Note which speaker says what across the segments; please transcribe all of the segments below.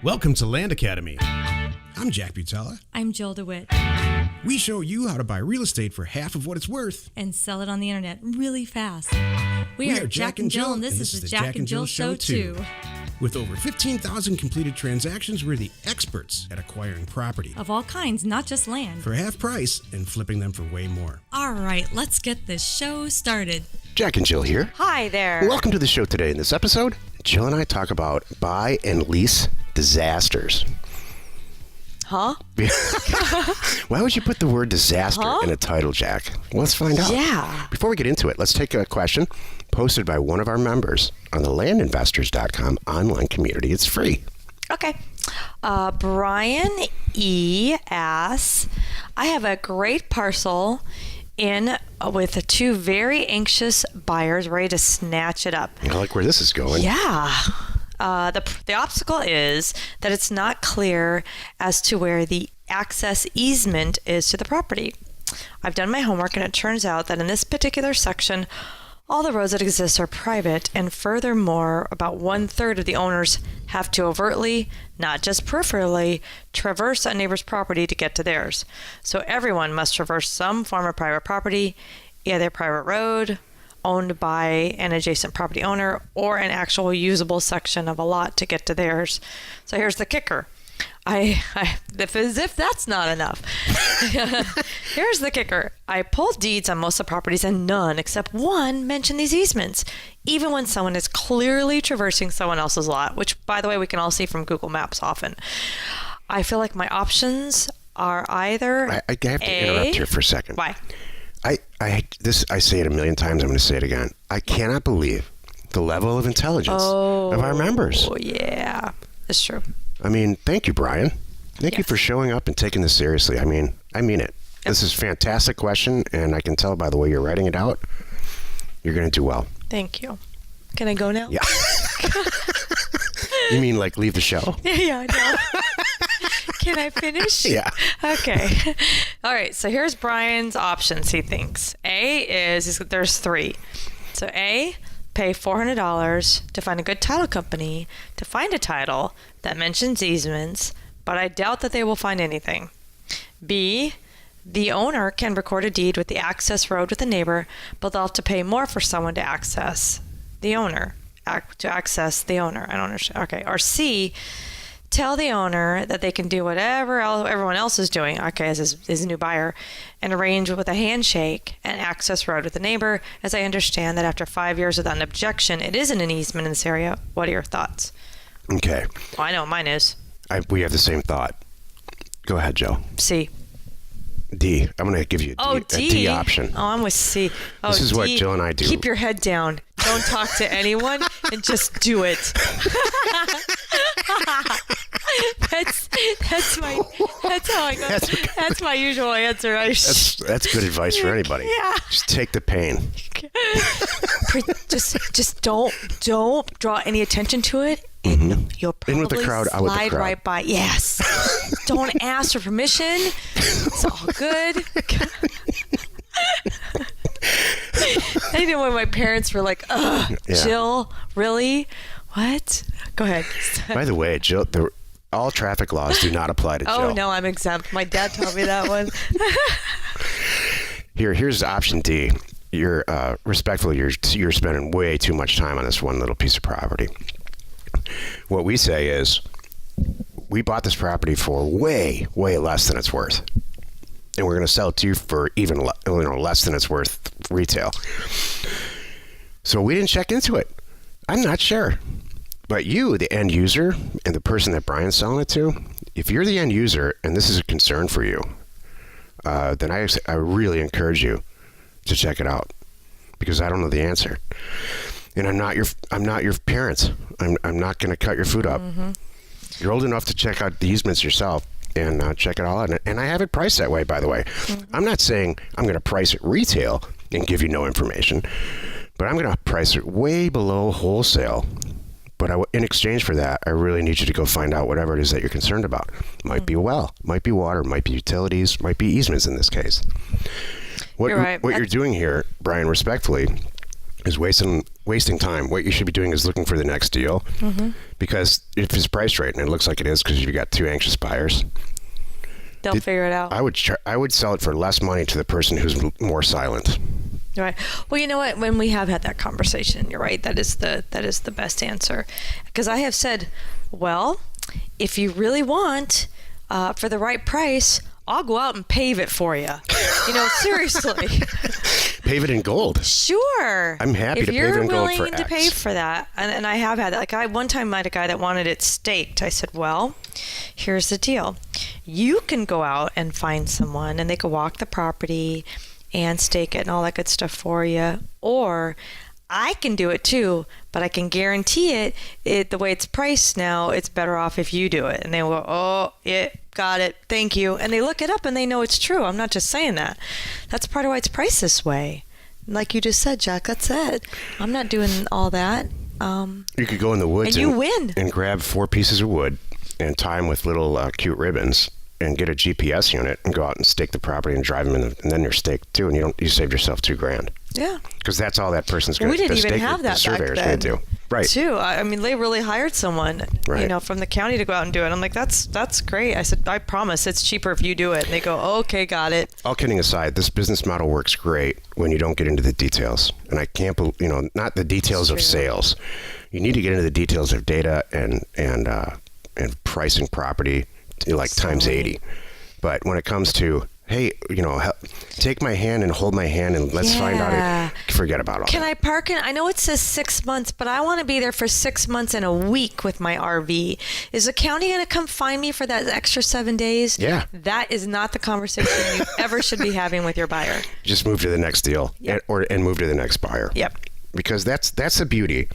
Speaker 1: Welcome to Land Academy. I'm Jack Butala.
Speaker 2: I'm Jill DeWit.
Speaker 1: We show you how to buy real estate for half of what it's worth.
Speaker 2: And sell it on the internet really fast.
Speaker 1: We are Jack and Jill, and this is the Jack and Jill Show 2. With over 15,000 completed transactions, we're the experts at acquiring property.
Speaker 2: Of all kinds, not just land.
Speaker 1: For half price and flipping them for way more.
Speaker 2: All right, let's get this show started.
Speaker 3: Jack and Jill here.
Speaker 2: Hi there.
Speaker 3: Welcome to the show today. In this episode, Jill and I talk about buy and lease disasters.
Speaker 2: Huh?
Speaker 3: Why would you put the word disaster in a title, Jack? Let's find out.
Speaker 2: Yeah.
Speaker 3: Before we get into it, let's take a question posted by one of our members on the landinvestors.com online community. It's free.
Speaker 4: Okay. Bryan.E. asks, I have a great parcel in with two very anxious buyers ready to snatch it up.
Speaker 3: I like where this is going.
Speaker 4: Yeah. The obstacle is that it's not clear as to where the access easement is to the property. I've done my homework, and it turns out that in this particular section, all the roads that exist are private, and furthermore, about 1/3 of the owners have to overtly, not just peripherally, traverse a neighbor's property to get to theirs. So everyone must traverse some form of private property, either a private road owned by an adjacent property owner or an actual usable section of a lot to get to theirs. So here's the kicker. As if that's not enough. Here's the kicker. I pulled deeds on most of the properties, and none except one mention these easements, even when someone is clearly traversing someone else's lot, which, by the way, we can all see from Google Maps often. I feel like my options are either
Speaker 3: I have to interrupt here for a second.
Speaker 4: Why?
Speaker 3: I say it a million times. I'm going to say it again. I cannot believe the level of intelligence of our members.
Speaker 4: Oh, yeah. It's true.
Speaker 3: I mean, thank you, Bryan. Thank you for showing up and taking this seriously. I mean it. Yep. This is a fantastic question, and I can tell by the way you're writing it out, you're going to do well.
Speaker 4: Thank you. Can I go now?
Speaker 3: Yeah. You mean like leave the show?
Speaker 4: Yeah, I know. Can I finish?
Speaker 3: Yeah.
Speaker 4: Okay. All right. So here's Bryan's options, he thinks. A is there's three. So A, pay $400 to find a good title company to find a title that mentions easements, but I doubt that they will find anything. B, the owner can record a deed with the access road with the neighbor, but they'll have to pay more for someone to access the owner. I don't understand. Okay. Or C, tell the owner that they can do whatever everyone else is doing, okay, as his new buyer, and arrange with a handshake and access road with the neighbor, as I understand that after 5 years without an objection, it isn't an easement in this area. What are your thoughts?
Speaker 3: Okay.
Speaker 4: Well, I know what mine is.
Speaker 3: We have the same thought. Go ahead, Joe.
Speaker 4: C.
Speaker 3: D. I'm going to give you a D option.
Speaker 4: Oh, I'm with C. Oh,
Speaker 3: this is
Speaker 4: D.
Speaker 3: what Jill and I do.
Speaker 4: Keep your head down. Don't talk to anyone and just do it. That's my usual answer.
Speaker 3: That's good advice for anybody.
Speaker 4: Yeah.
Speaker 3: Just take the pain.
Speaker 4: just don't draw any attention to it. And you'll probably
Speaker 3: in with the crowd, out with the crowd.
Speaker 4: Right by. Yes. Don't ask for permission. It's all good. I know when my parents were like, Jill, really? What? Go ahead.
Speaker 3: By the way, Jill, all traffic laws do not apply to Jill.
Speaker 4: Oh, no, I'm exempt. My dad told me that one.
Speaker 3: Here's option D. You're spending way too much time on this one little piece of property. What we say is, we bought this property for way, way less than it's worth. And we're going to sell it to you for even less than it's worth retail. So we didn't check into it. I'm not sure. But you, the end user, and the person that Bryan's selling it to, if you're the end user and this is a concern for you, then I really encourage you to check it out, because I don't know the answer. And I'm not your parents. I'm not going to cut your food up. Mm-hmm. You're old enough to check out the easements yourself and check it all out. And I have it priced that way, by the way. Mm-hmm. I'm not saying I'm going to price it retail and give you no information, but I'm going to price it way below wholesale. But in exchange for that, I really need you to go find out whatever it is that you're concerned about. Might be a well, might be water, might be utilities, might be easements in this case. What you're doing here, Bryan, respectfully, is wasting time. What you should be doing is looking for the next deal, because if it's priced right, and it looks like it is because you've got 2 anxious buyers,
Speaker 4: They'll figure it out.
Speaker 3: I would sell it for less money to the person who's more silent.
Speaker 4: Right. Well, you know what? When we have had that conversation, you're right. That is the best answer. Because I have said, well, if you really want, for the right price, I'll go out and pave it for you. Seriously.
Speaker 3: Pave it in gold.
Speaker 4: Sure.
Speaker 3: I'm happy to pave it in gold for
Speaker 4: If you're willing to
Speaker 3: X.
Speaker 4: pay for that, and I have had that. Like, I one time met a guy that wanted it staked. I said, well, here's the deal. You can go out and find someone, and they can walk the property and stake it and all that good stuff for you. Or I can do it too, but I can guarantee it the way it's priced now, it's better off if you do it. And they will go, oh, yeah, got it, thank you. And they look it up and they know it's true. I'm not just saying that. That's part of why it's priced this way. Like you just said, Jack, that's it. I'm not doing all that.
Speaker 3: You could go in the woods
Speaker 4: and you win.
Speaker 3: And grab 4 pieces of wood and tie them with little cute ribbons and get a GPS unit and go out and stake the property and drive them in, and then you're staked too, and you saved yourself $2,000.
Speaker 4: Yeah.
Speaker 3: Because that's all that person's going
Speaker 4: We
Speaker 3: to do.
Speaker 4: didn't even have that
Speaker 3: the surveyor's
Speaker 4: back
Speaker 3: going
Speaker 4: then.
Speaker 3: to do. Right.
Speaker 4: Too. I mean, they really hired someone,
Speaker 3: Right.
Speaker 4: from the county to go out and do it. I'm like, that's great. I said, I promise it's cheaper if you do it. And they go, okay, got it.
Speaker 3: All kidding aside, this business model works great when you don't get into the details. And I can't believe, not the details of sales. You need to get into the details of data and pricing property times 80. But when it comes to, hey, take my hand and hold my hand and let's find out forget about all
Speaker 4: Can
Speaker 3: that.
Speaker 4: I park in? I know it says 6 months, but I want to be there for 6 months and a week with my RV. Is the county going to come find me for that extra 7 days?
Speaker 3: Yeah.
Speaker 4: That is not the conversation you ever should be having with your buyer.
Speaker 3: Just move to the next deal and move to the next buyer.
Speaker 4: Yep.
Speaker 3: Because that's the beauty,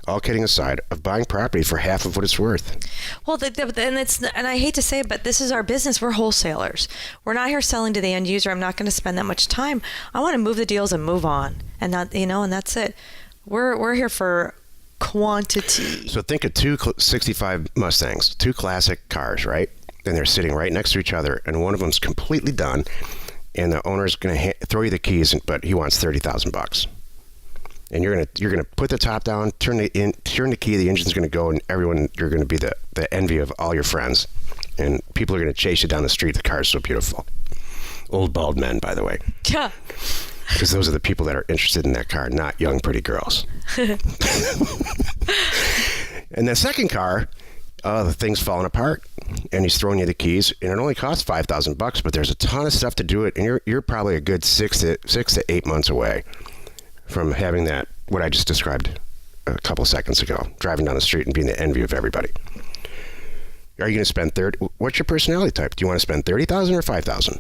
Speaker 3: all kidding aside, of buying property for half of what it's worth.
Speaker 4: Well, and I hate to say it, but this is our business. We're wholesalers. We're not here selling to the end user. I'm not going to spend that much time. I want to move the deals and move on, and not, and that's it. We're here for quantity.
Speaker 3: So think of 2 65 Mustangs, 2 classic cars, right? And they're sitting right next to each other, and one of them's completely done, and the owner's going to throw you the keys, but he wants $30,000. And you're gonna put the top down, turn the key, the engine's gonna go, and you're gonna be the envy of all your friends, and people are gonna chase you down the street. The car's so beautiful. Old bald men, by the way,
Speaker 4: Yeah.
Speaker 3: because those are the people that are interested in that car, not young pretty girls. And the second car, the thing's falling apart, and he's throwing you the keys, and it only costs $5,000, but there's a ton of stuff to do it, and you're probably a good 6 to 8 months away from having that, what I just described a couple seconds ago, driving down the street and being the envy of everybody. Are you going to spend what's your personality type? Do you want to spend $30,000 or $5,000?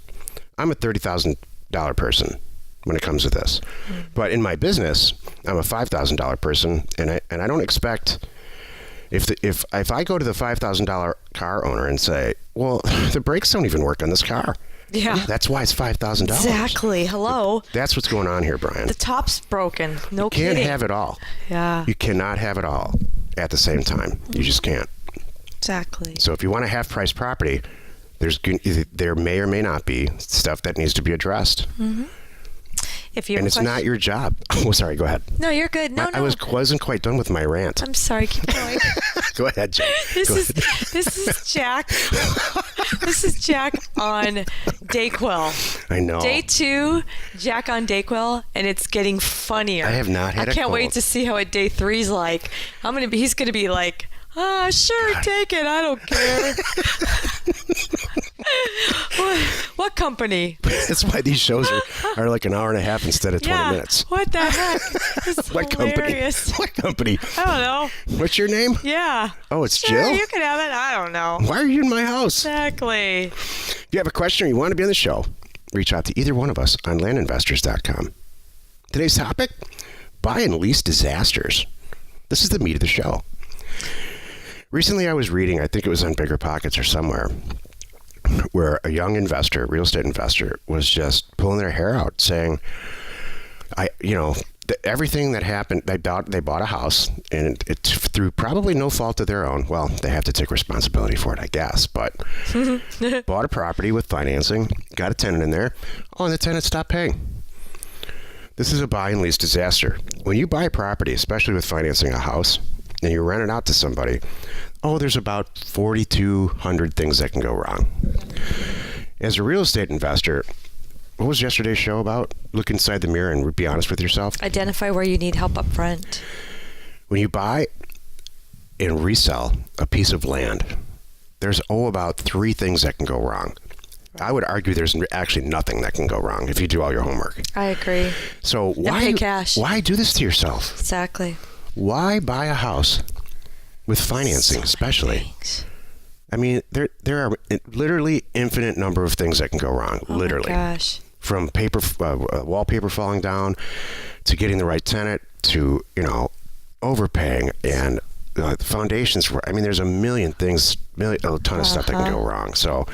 Speaker 3: I'm a $30,000 person when it comes to this. But in my business, I'm a $5,000 person, and I don't expect, if I go to the $5,000 car owner and say, well, the brakes don't even work on this car.
Speaker 4: Yeah.
Speaker 3: That's why it's $5,000.
Speaker 4: Exactly. Hello.
Speaker 3: That's what's going on here, Brian.
Speaker 4: The top's broken. No
Speaker 3: kidding. You can't
Speaker 4: kidding.
Speaker 3: have it all.
Speaker 4: Yeah.
Speaker 3: You cannot have it all at the same time. You just can't.
Speaker 4: Exactly.
Speaker 3: So if you want to have price property, there may or may not be stuff that needs to be addressed.
Speaker 4: Mm-hmm. If you have
Speaker 3: and it's not your job. Oh, sorry. Go ahead.
Speaker 4: No, you're good. No.
Speaker 3: I wasn't quite done with my rant.
Speaker 4: I'm sorry. Keep going.
Speaker 3: Go ahead, Joe.
Speaker 4: This is Jack. This is Jack on Dayquil.
Speaker 3: I know.
Speaker 4: Day 2, Jack on Dayquil, and it's getting funnier.
Speaker 3: I have not had
Speaker 4: I
Speaker 3: a
Speaker 4: can't wait
Speaker 3: cold.
Speaker 4: to see how day 3's like. He's gonna be like, sure, take it. I don't care. What company?
Speaker 3: That's why these shows are like an hour and a half instead of 20 minutes.
Speaker 4: What the heck? This is
Speaker 3: What
Speaker 4: hilarious.
Speaker 3: company? What company?
Speaker 4: I don't know.
Speaker 3: What's your name?
Speaker 4: Yeah.
Speaker 3: Oh, it's
Speaker 4: Sure,
Speaker 3: Jill?
Speaker 4: you can have it. I don't know.
Speaker 3: Why are you in my house?
Speaker 4: Exactly.
Speaker 3: If you have a question or you want to be on the show, reach out to either one of us on landinvestors.com. Today's topic, buy and lease disasters. This is the meat of the show. Recently I was reading, I think it was on Bigger Pockets or somewhere, where a young investor, real estate investor, was just pulling their hair out saying, everything that happened, they bought a house, and it through probably no fault of their own. Well, they have to take responsibility for it, I guess, but bought a property with financing, got a tenant in there. Oh, and the tenant stopped paying. This is a buy and lease disaster. When you buy a property, especially with financing a house, and you rent it out to somebody, there's about 4,200 things that can go wrong. As a real estate investor, what was yesterday's show about? Look inside the mirror and be honest with yourself.
Speaker 4: Identify where you need help up front.
Speaker 3: When you buy and resell a piece of land, there's about 3 things that can go wrong. I would argue there's actually nothing that can go wrong if you do all your homework.
Speaker 4: I agree.
Speaker 3: So
Speaker 4: pay cash.
Speaker 3: Why do this to yourself?
Speaker 4: Exactly.
Speaker 3: Why buy a house with financing, especially? I mean, there are literally infinite number of things that can go wrong. Literally.
Speaker 4: Oh my gosh.
Speaker 3: From wallpaper falling down, to getting the right tenant, to overpaying and foundations. I mean, there's a million things, a ton of stuff that can go wrong. So,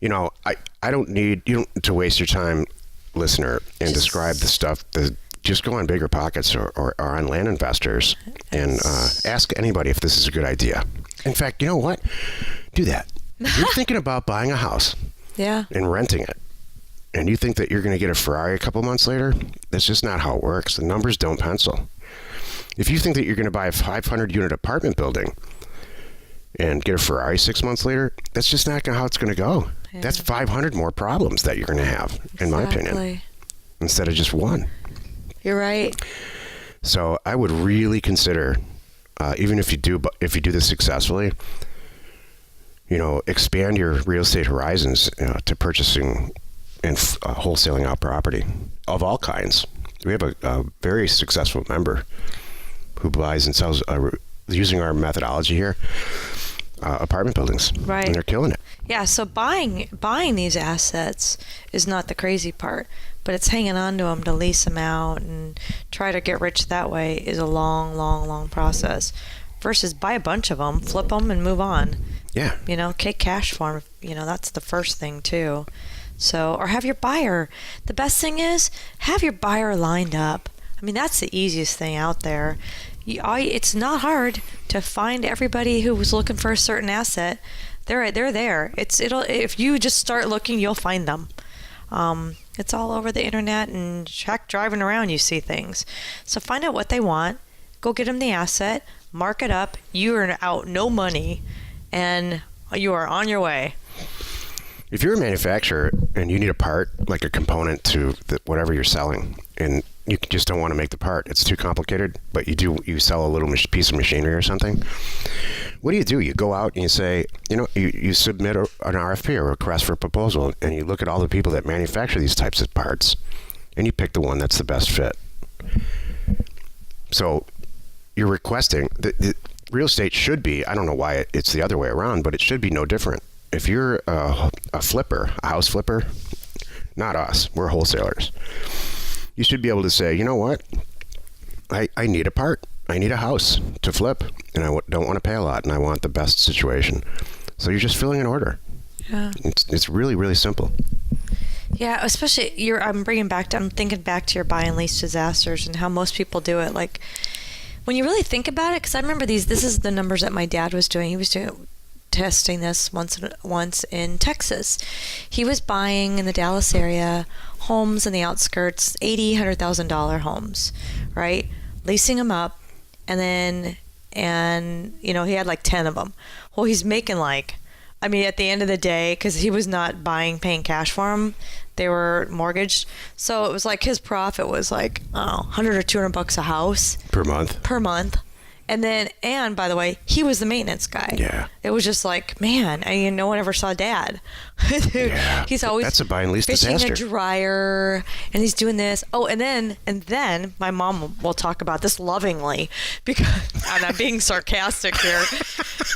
Speaker 3: I don't need you to waste your time, listener, and describe the stuff. Just go on Bigger Pockets or on Land Investors and ask anybody if this is a good idea. In fact, you know what? Do that. If you're thinking about buying a house and renting it, and you think that you're going to get a Ferrari a couple months later, that's just not how it works. The numbers don't pencil. If you think that you're going to buy a 500-unit apartment building and get a Ferrari 6 months later, that's just not how it's going to go. Yeah. That's 500 more problems that you're going to have, in my opinion, instead of just one.
Speaker 4: You're right.
Speaker 3: So I would really consider, even if you do this successfully, expand your real estate horizons to purchasing and wholesaling out property of all kinds. We have a very successful member who buys and sells, using our methodology here, apartment buildings.
Speaker 4: Right.
Speaker 3: And they're killing it.
Speaker 4: Yeah, so buying these assets is not the crazy part, but it's hanging on to them to lease them out and try to get rich that way is a long, long, long process. Versus buy a bunch of them, flip them, and move on.
Speaker 3: Yeah.
Speaker 4: Take cash for them. That's the first thing too. So, or have your buyer. The best thing is have your buyer lined up. I mean, that's the easiest thing out there. It's not hard to find everybody who was looking for a certain asset. They're there. If you just start looking, you'll find them. It's all over the internet, and driving around, you see things. So find out what they want. Go get them the asset. Mark it up. You are out no money, and you are on your way.
Speaker 3: If you're a manufacturer and you need a part, like a component to whatever you're selling, and you just don't want to make the part, it's too complicated, but you sell a little piece of machinery or something, what do? You go out and you say, you submit an RFP, or a request for a proposal, and you look at all the people that manufacture these types of parts, and you pick the one that's the best fit. So you're requesting, the real estate should be, I don't know why it's the other way around, but it should be no different. If you're a flipper, a house flipper, not us, we're wholesalers. You should be able to say, you know what? I need a part. I need a house to flip, and I don't want to pay a lot, and I want the best situation. So you're just filling an order. Yeah. It's really, really simple.
Speaker 4: Yeah, especially I'm thinking back to your buy and lease disasters and how most people do it. Like, when you really think about it, because I remember this is the numbers that my dad was doing. He was testing this once in Texas. He was buying in the Dallas area homes in the outskirts, $100,000 homes, right? Leasing them up, and he had like 10 of them. Well, he's making at the end of the day, because he was not paying cash for them, they were mortgaged. So it was like his profit was like, $100 or $200 a house
Speaker 3: per month.
Speaker 4: And by the way, he was the maintenance guy.
Speaker 3: Yeah.
Speaker 4: It was just like, man, no one ever saw Dad.
Speaker 3: Yeah.
Speaker 4: He's always
Speaker 3: that's a buy and lease
Speaker 4: fishing
Speaker 3: disaster.
Speaker 4: a dryer, and he's doing this. Oh, and then my mom will talk about this lovingly, because and I'm being sarcastic here,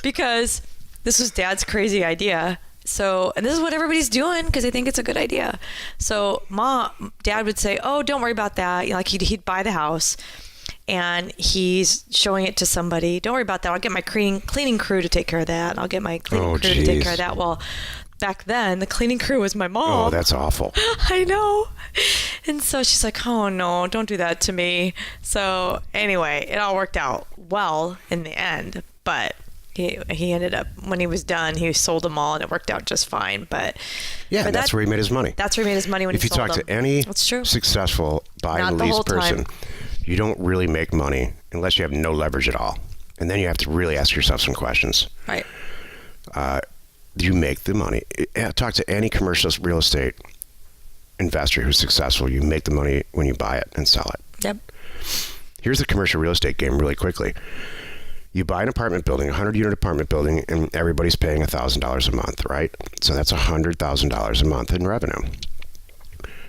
Speaker 4: because this was Dad's crazy idea. So, and this is what everybody's doing because they think it's a good idea. So Dad would say, oh, don't worry about that. He'd buy the house, and he's showing it to somebody. Don't worry about that. I'll get my cleaning crew to take care of that. I'll get my cleaning crew to take care of that. Well, back then, the cleaning crew was my mom.
Speaker 3: Oh, that's awful.
Speaker 4: I know. And so she's like, oh, no, don't do that to me. So anyway, it all worked out well in the end. But he ended up, when he was done, he sold them all, and it worked out just fine. But
Speaker 3: yeah, that's where he made his money.
Speaker 4: That's where he made his money when he sold them.
Speaker 3: If you talk to any successful buy
Speaker 4: Not
Speaker 3: and
Speaker 4: the
Speaker 3: lease
Speaker 4: whole
Speaker 3: person,
Speaker 4: time.
Speaker 3: you don't really make money unless you have no leverage at all. And then you have to really ask yourself some questions.
Speaker 4: Right.
Speaker 3: Do you make the money? Talk to any commercial real estate investor who's successful. You make the money when you buy it and sell it.
Speaker 4: Yep.
Speaker 3: Here's the commercial real estate game really quickly. You buy an apartment building, a 100-unit apartment building, and everybody's paying $1,000 a month, right? So that's $100,000 a month in revenue.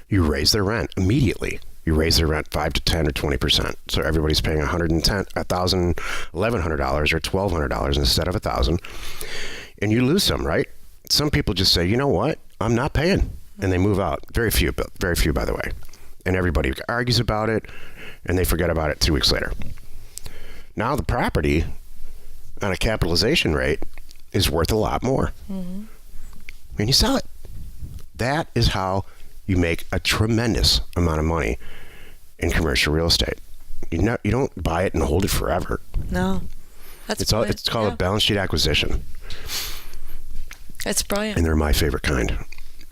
Speaker 3: You raise their rent immediately. You raise their rent 5 to 10 or 20%. So everybody's paying $1,100 or $1,200 instead of $1,000. And you lose some, right? Some people just say, you know what? I'm not paying. And they move out. Very few, by the way. And everybody argues about it, and they forget about it 2 weeks later. Now the property on a capitalization rate is worth a lot more. Mm-hmm. And you sell it. That is how you make a tremendous amount of money in commercial real estate. You don't buy it and hold it forever.
Speaker 4: No.
Speaker 3: It's called a balance sheet acquisition.
Speaker 4: It's brilliant.
Speaker 3: And they're my favorite kind.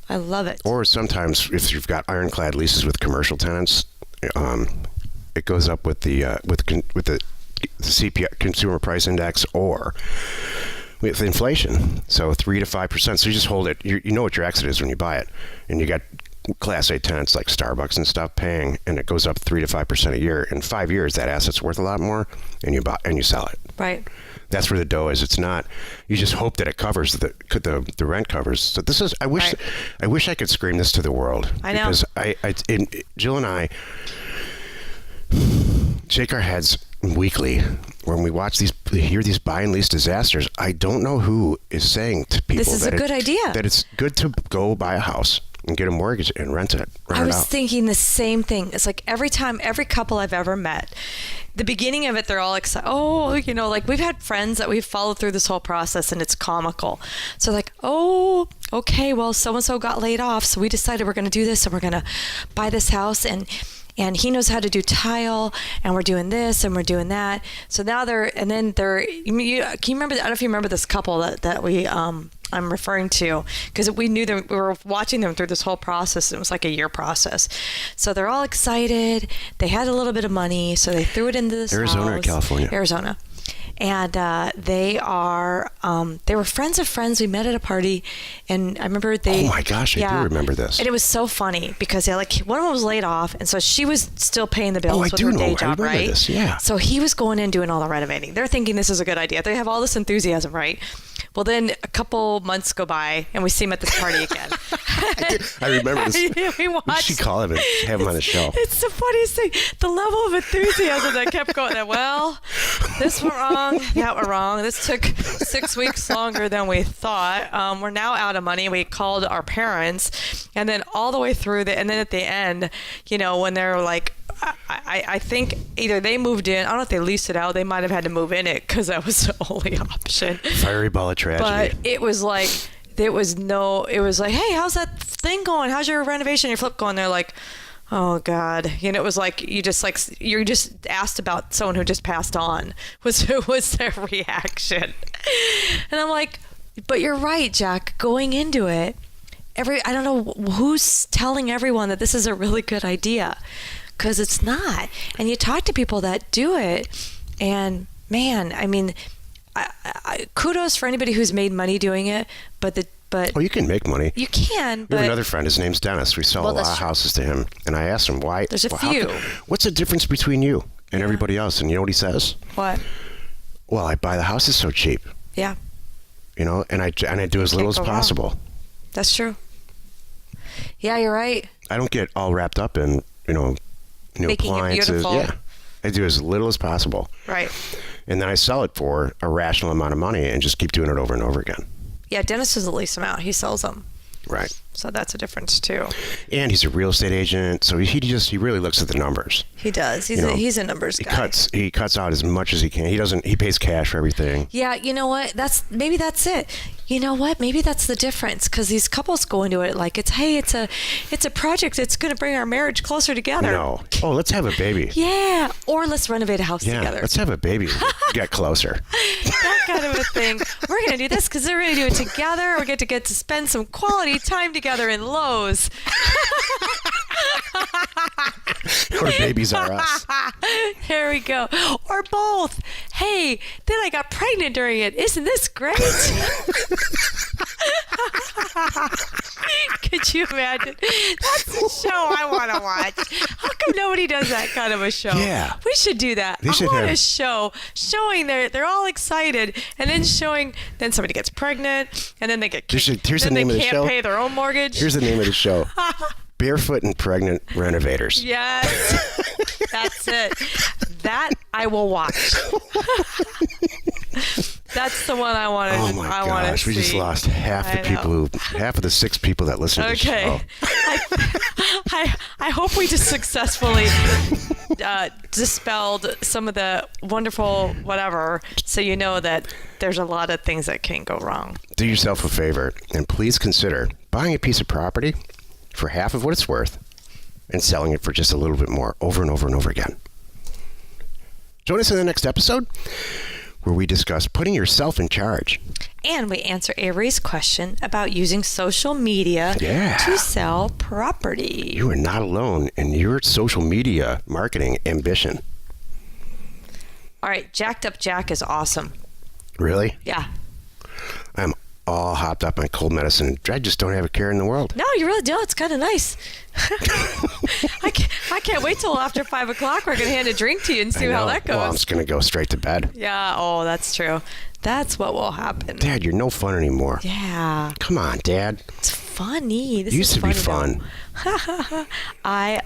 Speaker 4: I love it.
Speaker 3: Or sometimes if you've got ironclad leases with commercial tenants, it goes up with the CPI, Consumer Price Index, or with inflation. So 3 to 5%. So you just hold it. You know what your exit is when you buy it, and you got Class A tenants like Starbucks and stuff paying, and it goes up 3 to 5% a year. In 5 years, that asset's worth a lot more, and you sell it.
Speaker 4: Right.
Speaker 3: That's where the dough is. It's not. You just hope that it covers the rent covers. So this is. I wish I could scream this to the world.
Speaker 4: I know.
Speaker 3: Because Jill and I shake our heads weekly when we hear these buy and lease disasters. I don't know who is saying to people
Speaker 4: this is a good idea.
Speaker 3: That it's good to go buy a house and get a mortgage and rent it.
Speaker 4: I was thinking the same thing. It's like every couple I've ever met, the beginning of it, they're all excited. Oh, like we've had friends that we've followed through this whole process, and it's comical. So like, oh, okay, well, so-and-so got laid off, so we decided we're going to do this, and we're going to buy this house, and he knows how to do tile, and we're doing this, and we're doing that. So now can you remember, I don't know if you remember this couple that we, I'm referring to, because we knew them, we were watching them through this whole process. It was like a year process. So they're all excited. They had a little bit of money, so they threw it into this
Speaker 3: Arizona
Speaker 4: house.
Speaker 3: or California?
Speaker 4: Arizona. And they were friends of friends. We met at a party, and I remember
Speaker 3: Oh my gosh, I do remember this.
Speaker 4: And it was so funny because one of them was laid off, and so she was still paying the bills
Speaker 3: I
Speaker 4: with
Speaker 3: do
Speaker 4: her
Speaker 3: know.
Speaker 4: day
Speaker 3: I
Speaker 4: job,
Speaker 3: remember
Speaker 4: right?
Speaker 3: this, yeah.
Speaker 4: So he was going in doing all the renovating. They're thinking this is a good idea. They have all this enthusiasm, right? Well, then a couple months go by, and we see him at this party again.
Speaker 3: I remember this. We should call him and have him on the show.
Speaker 4: It's the funniest thing. The level of enthusiasm that kept going. Well, this went wrong. That went wrong. This took 6 weeks longer than we thought. We're now out of money. We called our parents, and then all the way through and then at the end, when they're like, I think either they moved in. I don't know if they leased it out. They might have had to move in it because that was the only option.
Speaker 3: Fiery ball of tragedy.
Speaker 4: But it was like, hey, how's that thing going? How's your renovation, your flip going? They're like, oh God. It was like, you just asked about someone who just passed on was their reaction. And I'm like, but you're right, Jack, going into it, I don't know who's telling everyone that this is a really good idea. Because it's not. And you talk to people that do it, and man, I mean, kudos for anybody who's made money doing it. But
Speaker 3: you can make money.
Speaker 4: You can.
Speaker 3: We have another friend. His name's Dennis. We sell a lot of houses to him, and I asked him why.
Speaker 4: There's a few.
Speaker 3: What's the difference between you and everybody else? And you know what he says?
Speaker 4: What?
Speaker 3: Well, I buy the houses so cheap.
Speaker 4: Yeah.
Speaker 3: And I do as little as possible.
Speaker 4: Wrong. That's true. Yeah, you're right.
Speaker 3: I don't get all wrapped up in new
Speaker 4: making
Speaker 3: appliances.
Speaker 4: It beautiful.
Speaker 3: Yeah, I do as little as possible.
Speaker 4: Right.
Speaker 3: And then I sell it for a rational amount of money and just keep doing it over and over again.
Speaker 4: Yeah, Dennis doesn't lease them out. He sells them.
Speaker 3: Right.
Speaker 4: So that's a difference too.
Speaker 3: And he's a real estate agent, so he really looks at the numbers.
Speaker 4: He does. He's a numbers guy.
Speaker 3: He cuts out as much as he can. He pays cash for everything.
Speaker 4: Yeah, you know what? Maybe that's it. You know what? Maybe that's the difference, because these couples go into it like it's a project. It's going to bring our marriage closer together.
Speaker 3: No. Oh, let's have a baby.
Speaker 4: Yeah. Or let's renovate a house together.
Speaker 3: Let's have a baby. Get closer.
Speaker 4: That kind of a thing. We're going to do this because we're going to do it together. We get to spend some quality time together in Lowe's.
Speaker 3: Or babies are us.
Speaker 4: There we go. Or both. Hey, then I got pregnant during it. Isn't this great? Could you imagine? That's the show I want to watch. How come nobody does that kind of a show?
Speaker 3: Yeah.
Speaker 4: We should do that. I want a show showing they're all excited and then showing, then somebody gets pregnant and then they get kicked.
Speaker 3: Here's the name of the show.
Speaker 4: They can't pay their own mortgage.
Speaker 3: Here's the name of the show. Barefoot and Pregnant Renovators.
Speaker 4: Yes. That's it. That I will watch. That's the one I want to.
Speaker 3: Oh my gosh, we just lost half of the 6 people that listen to the show.
Speaker 4: I hope we just successfully dispelled some of the wonderful whatever, so you know that there's a lot of things that can go wrong.
Speaker 3: Do yourself a favor and please consider buying a piece of property for half of what it's worth and selling it for just a little bit more over and over and over again. Join us in the next episode where we discuss putting yourself in charge.
Speaker 4: And we answer Avery's question about using social media to sell property.
Speaker 3: You are not alone in your social media marketing ambition.
Speaker 4: All right, Jacked Up Jack is awesome.
Speaker 3: Really?
Speaker 4: Yeah.
Speaker 3: I'm all hopped up on cold medicine. I just don't have a care in the world.
Speaker 4: No, you really don't. It's kind of nice. I can't wait till after 5 o'clock. We're going to hand a drink to you and see how that goes.
Speaker 3: Well, I'm just going to go straight to bed.
Speaker 4: Yeah. Oh, that's true. That's what will happen.
Speaker 3: Dad, you're no fun anymore.
Speaker 4: Yeah.
Speaker 3: Come on, Dad.
Speaker 4: It's funny. This
Speaker 3: used
Speaker 4: is
Speaker 3: to be fun.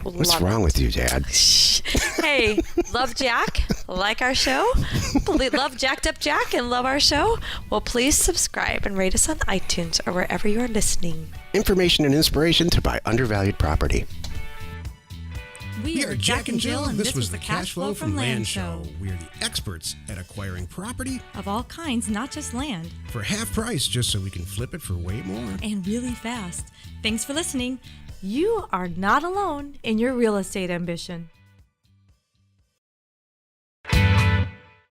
Speaker 4: What's
Speaker 3: wrong with you, Dad?
Speaker 4: Hey, love Jack? Like our show? Love Jacked Up Jack and love our show? Well, please subscribe and rate us on iTunes or wherever you are listening.
Speaker 3: Information and inspiration to buy undervalued property.
Speaker 2: We are Jack and Jill, and
Speaker 1: this was the Cash Flow from Land Show. We are the experts at acquiring property
Speaker 2: of all kinds, not just land,
Speaker 1: for half price, just so we can flip it for way more.
Speaker 2: And really fast. Thanks for listening.
Speaker 4: You are not alone in your real estate ambition.